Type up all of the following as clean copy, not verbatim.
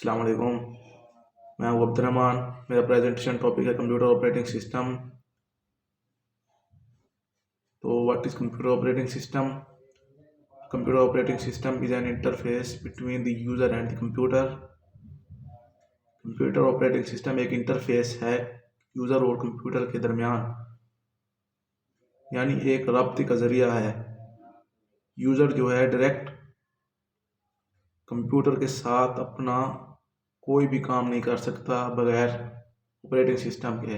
अस्सलाम वालेकुम। मैं हूँ अब्दुर्रहमान। मेरा प्रेजेंटेशन टॉपिक है कंप्यूटर ऑपरेटिंग सिस्टम। तो what is computer operating system? Computer operating system is an interface between the user and the computer. Computer operating system एक interface है यूज़र और कंप्यूटर के दरमियान, यानी एक राब्ते का ज़रिया है। यूज़र जो है डायरेक्ट कंप्यूटर के साथ अपना कोई भी काम नहीं कर सकता बगैर ऑपरेटिंग सिस्टम के।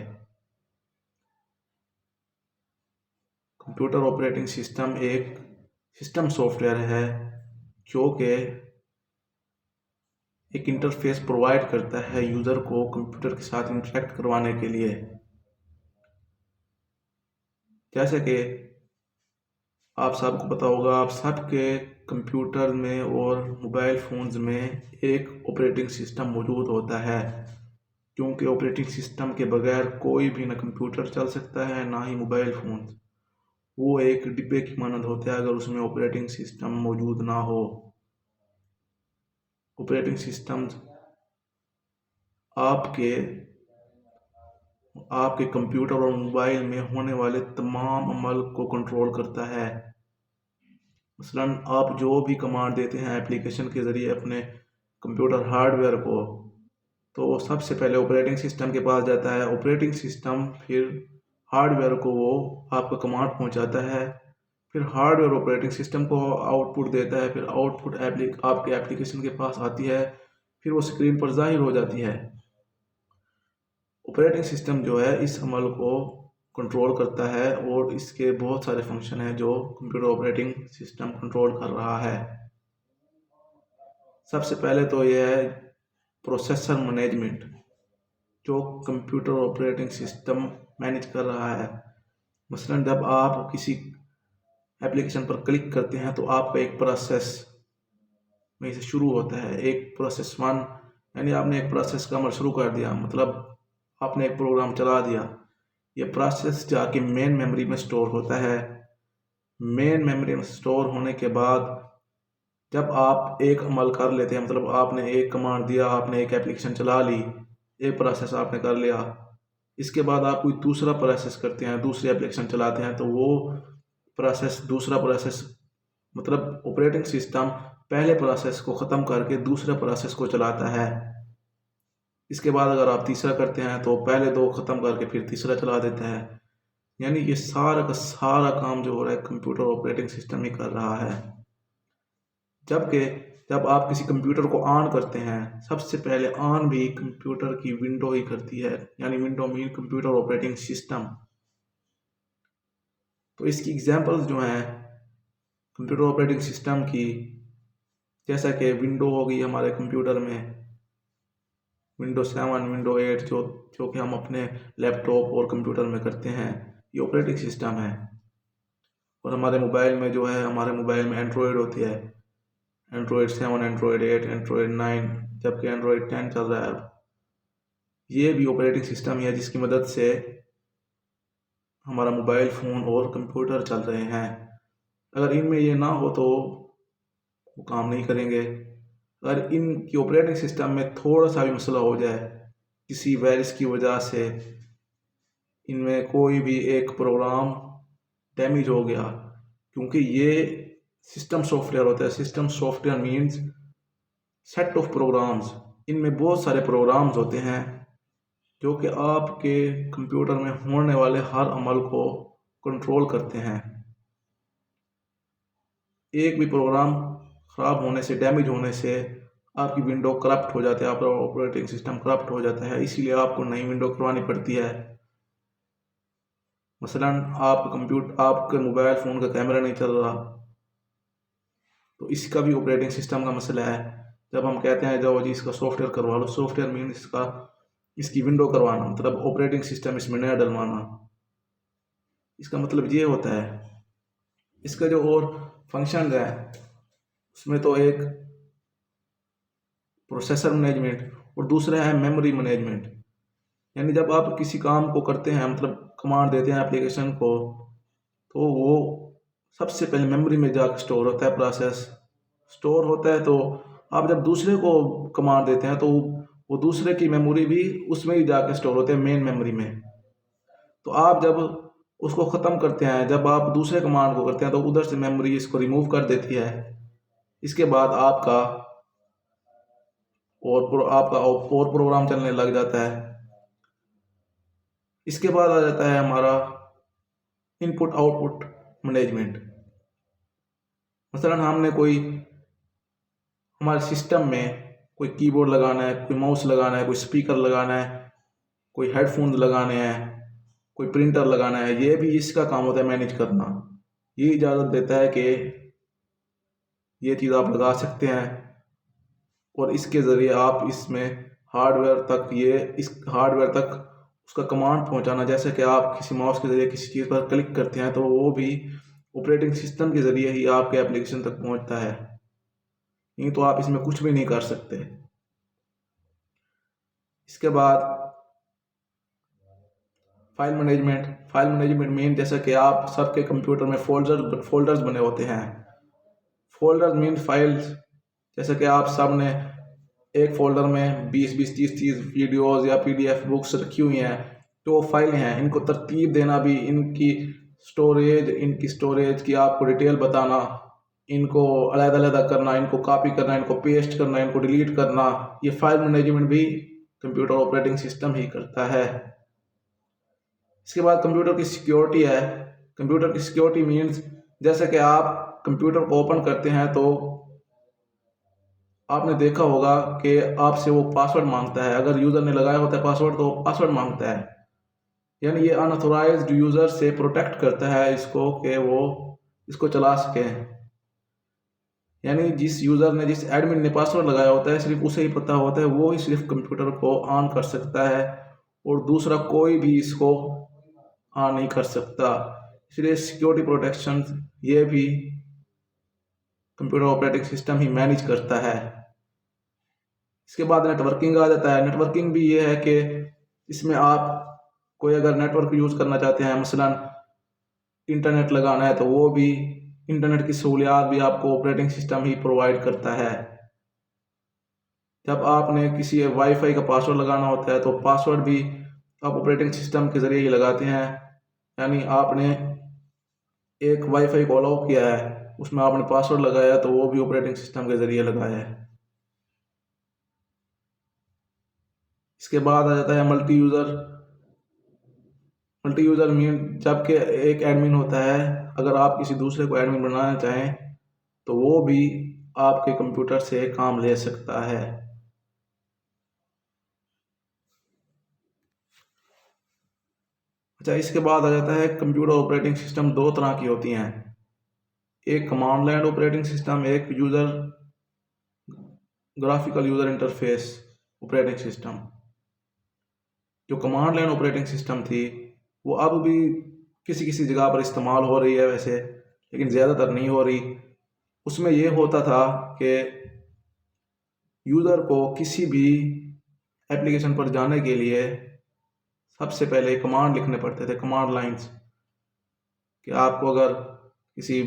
कंप्यूटर ऑपरेटिंग सिस्टम एक सिस्टम सॉफ्टवेयर है जो कि एक इंटरफेस प्रोवाइड करता है यूज़र को कंप्यूटर के साथ इंटरेक्ट करवाने के लिए। जैसे कि आप सबको पता होगा, आप सबके कंप्यूटर में और मोबाइल फ़ोन्स में एक ऑपरेटिंग सिस्टम मौजूद होता है, क्योंकि ऑपरेटिंग सिस्टम के बगैर कोई भी ना कंप्यूटर चल सकता है ना ही मोबाइल फ़ोन। वो एक डिब्बे की मानद होता है अगर उसमें ऑपरेटिंग सिस्टम मौजूद ना हो। ऑपरेटिंग सिस्टम आपके आपके कंप्यूटर और मोबाइल में होने वाले तमाम अमल को कंट्रोल करता है। मसलन आप जो भी कमांड देते हैं एप्लीकेशन के ज़रिए अपने कंप्यूटर हार्डवेयर को, तो सबसे पहले ऑपरेटिंग सिस्टम के पास जाता है। ऑपरेटिंग सिस्टम फिर हार्डवेयर को वो आपका कमांड पहुंचाता है, फिर हार्डवेयर ऑपरेटिंग सिस्टम को आउटपुट देता है, फिर आउटपुट आपके एप्लीकेशन के पास आती है, फिर वो स्क्रीन पर ज़ाहिर हो जाती है। ऑपरेटिंग सिस्टम जो है इस अमल को कंट्रोल करता है और इसके बहुत सारे फंक्शन हैं जो कंप्यूटर ऑपरेटिंग सिस्टम कंट्रोल कर रहा है। सबसे पहले तो यह है प्रोसेसर मैनेजमेंट, जो कंप्यूटर ऑपरेटिंग सिस्टम मैनेज कर रहा है। मसलन जब आप किसी एप्लीकेशन पर क्लिक करते हैं तो आपका एक प्रोसेस में से शुरू होता है, एक प्रोसेस वन, यानी आपने एक प्रोसेस का अमल शुरू कर दिया, मतलब आपने एक प्रोग्राम चला दिया। ये प्रोसेस जाके मेन मेमोरी में स्टोर होता है। मेन मेमोरी में स्टोर होने के बाद जब आप एक अमल कर लेते हैं, मतलब आपने एक कमांड दिया, आपने एक एप्लीकेशन चला ली, एक प्रोसेस आपने कर लिया, इसके बाद आप कोई दूसरा प्रोसेस करते हैं, दूसरी एप्लीकेशन चलाते हैं, तो वो प्रोसेस दूसरा प्रोसेस, मतलब ऑपरेटिंग सिस्टम पहले प्रोसेस को ख़त्म करके दूसरे प्रोसेस को चलाता है। इसके बाद अगर आप तीसरा करते हैं तो पहले दो ख़त्म करके फिर तीसरा चला देता है। यानी ये सारा का सारा काम जो हो रहा है कंप्यूटर ऑपरेटिंग सिस्टम ही कर रहा है। जबकि जब आप किसी कंप्यूटर को ऑन करते हैं, सबसे पहले ऑन भी कंप्यूटर की विंडो ही करती है, यानी window mean computer operating system. तो इसकी एग्जांपल्स जो हैं कंप्यूटर ऑपरेटिंग सिस्टम की, जैसा कि विंडो हो गई हमारे कंप्यूटर में, विंडो 7, विंडो 8 जो कि हम अपने लैपटॉप और कंप्यूटर में करते हैं, ये ऑपरेटिंग सिस्टम है। और हमारे मोबाइल में जो है, हमारे मोबाइल में एंड्रॉयड होती है, एंड्रॉयड 7, एंड्रॉयड 8, एंड्रॉयड 9, जबकि एंड्रॉयड 10 चल रहा है। ये भी ऑपरेटिंग सिस्टम ही है जिसकी मदद से हमारा मोबाइल फ़ोन और कंप्यूटर चल रहे हैं। अगर इनमें ये ना हो तो वो काम नहीं करेंगे। अगर इनकी ऑपरेटिंग सिस्टम में थोड़ा सा भी मसला हो जाए, किसी वायरस की वजह से इनमें कोई भी एक प्रोग्राम डैमेज हो गया, क्योंकि ये सिस्टम सॉफ्टवेयर होता है। System software means set of programs. इनमें बहुत सारे प्रोग्राम्स होते हैं जो कि आपके कंप्यूटर में होने वाले हर अमल को कंट्रोल करते हैं। एक भी प्रोग्राम ख़राब होने से, डैमेज होने से आपकी विंडो करप्ट हो जाती है, आपका ऑपरेटिंग सिस्टम करप्ट हो जाता है, इसीलिए आपको नई विंडो करवानी पड़ती है। मसलन आपके मोबाइल फ़ोन का कैमरा नहीं चल रहा, तो इसका भी ऑपरेटिंग सिस्टम का मसला है। जब हम कहते हैं जाओ जी इसका सॉफ्टवेयर करवा लो, सॉफ्टवेयर मीन इसकी विंडो करवाना, मतलब ऑपरेटिंग सिस्टम इसमें नया डलवाना, इसका मतलब ये होता है। इसका जो और फंक्शन है उसमें तो एक प्रोसेसर मैनेजमेंट और दूसरा है मेमोरी मैनेजमेंट। यानी जब आप किसी काम को करते हैं, मतलब कमांड देते हैं एप्लीकेशन को, तो वो सबसे पहले मेमोरी में जाकर स्टोर होता है। प्रोसेस स्टोर होता है तो आप जब दूसरे को कमांड देते हैं तो वो दूसरे की मेमोरी भी उसमें ही जाके स्टोर होते हैं, मेन मेमोरी में। तो आप जब उसको ख़त्म करते हैं, जब आप दूसरे कमांड को करते हैं तो उधर से मेमोरी इसको रिमूव कर देती है। इसके बाद आपका और प्रोग्राम चलने लग जाता है। इसके बाद आ जाता है हमारा इनपुट आउटपुट मैनेजमेंट। मसलन हमने हमारे सिस्टम में कोई कीबोर्ड लगाना है, कोई माउस लगाना है, कोई स्पीकर लगाना है, कोई हेडफोन लगाने हैं, कोई प्रिंटर लगाना है, ये भी इसका काम होता है मैनेज करना। ये इजाज़त देता है कि ये चीज़ आप लगा सकते हैं और इसके ज़रिए आप इसमें इस हार्डवेयर तक उसका कमांड पहुंचाना। जैसे कि आप किसी माउस के ज़रिए किसी चीज़ पर क्लिक करते हैं तो वो भी ऑपरेटिंग सिस्टम के ज़रिए ही आपके एप्लीकेशन तक पहुंचता है, नहीं तो आप इसमें कुछ भी नहीं कर सकते। इसके बाद फाइल मैनेजमेंट मीन जैसे कि आप सबके कंप्यूटर में फोल्डर्स बने होते हैं। Folders mean files. जैसे कि आप सब ने एक फोल्डर में 20-20, 30-30 वीडियोस या PDF बुक्स रखी हुई हैं, तो फाइलें हैं। इनको तरतीब देना भी, इनकी स्टोरेज की आपको डिटेल बताना, इनको अलग-अलग करना, इनको कॉपी करना, इनको पेस्ट करना, इनको डिलीट करना, ये फाइल मैनेजमेंट भी कंप्यूटर ऑपरेटिंग सिस्टम ही करता है। इसके बाद कंप्यूटर की सिक्योरिटी है। कंप्यूटर की सिक्योरिटी मीन्स जैसे कि आप कंप्यूटर को ओपन करते हैं तो आपने देखा होगा कि आपसे वो पासवर्ड मांगता है। अगर यूज़र ने लगाया होता है पासवर्ड तो पासवर्ड मांगता है, यानी ये अनऑथोराइज्ड यूज़र से प्रोटेक्ट करता है इसको कि वो इसको चला सके। यानी जिस एडमिन ने पासवर्ड लगाया होता है सिर्फ उसे ही पता होता है, वो ही सिर्फ कंप्यूटर को ऑन कर सकता है और दूसरा कोई भी इसको ऑन नहीं कर सकता। इसलिए सिक्योरिटी प्रोटेक्शन ये भी कंप्यूटर ऑपरेटिंग सिस्टम ही मैनेज करता है। इसके बाद नेटवर्किंग आ जाता है। नेटवर्किंग भी ये है कि इसमें आप कोई अगर नेटवर्क यूज़ करना चाहते हैं, मसलन इंटरनेट लगाना है, तो वो भी इंटरनेट की सहूलियात भी आपको ऑपरेटिंग सिस्टम ही प्रोवाइड करता है। जब आपने किसी वाईफाई का पासवर्ड लगाना होता है तो पासवर्ड भी आप ऑपरेटिंग सिस्टम के ज़रिए ही लगाते हैं। यानी आपने एक वाईफाई को अलाउ किया है, उसमें आपने पासवर्ड लगाया तो वो भी ऑपरेटिंग सिस्टम के ज़रिए लगाया है। इसके बाद आ जाता है मल्टी यूज़र मीन जबकि एक एडमिन होता है, अगर आप किसी दूसरे को एडमिन बनाना चाहें तो वो भी आपके कंप्यूटर से काम ले सकता है। अच्छा, इसके बाद आ जाता है कंप्यूटर ऑपरेटिंग सिस्टम दो तरह की होती हैं, एक कमांड लाइन ऑपरेटिंग सिस्टम, एक graphical user interface operating system. जो कमांड लाइन ऑपरेटिंग सिस्टम थी वो अब भी किसी किसी जगह पर इस्तेमाल हो रही है वैसे, लेकिन ज़्यादातर नहीं हो रही। उसमें ये होता था कि यूज़र को किसी भी एप्लीकेशन पर जाने के लिए सबसे पहले कमांड लिखने पड़ते थे, कमांड लाइंस। कि आपको अगर किसी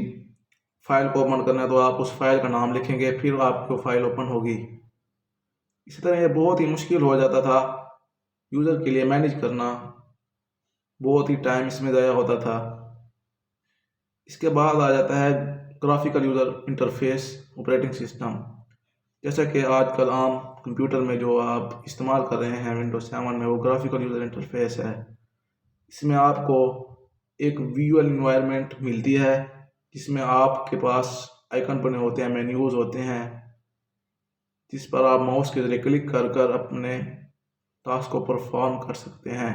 फाइल को ओपन करना है तो आप उस फाइल का नाम लिखेंगे, फिर आपको फाइल ओपन होगी। इसी तरह ये बहुत ही मुश्किल हो जाता था यूज़र के लिए मैनेज करना, बहुत ही टाइम इसमें ज़ाया होता था। इसके बाद आ जाता है graphical user interface operating system. जैसा कि आजकल आम कंप्यूटर में जो आप इस्तेमाल कर रहे हैं विंडोज 7 में, वो ग्राफिकल यूज़र इंटरफेस है। इसमें आपको एक विजुअल इन्वायरमेंट मिलती है जिसमें आपके पास आइकन बने होते हैं, मेन्यूज़ होते हैं, जिस पर आप माउस के ज़रिए क्लिक कर कर अपने टास्क को परफॉर्म कर सकते हैं।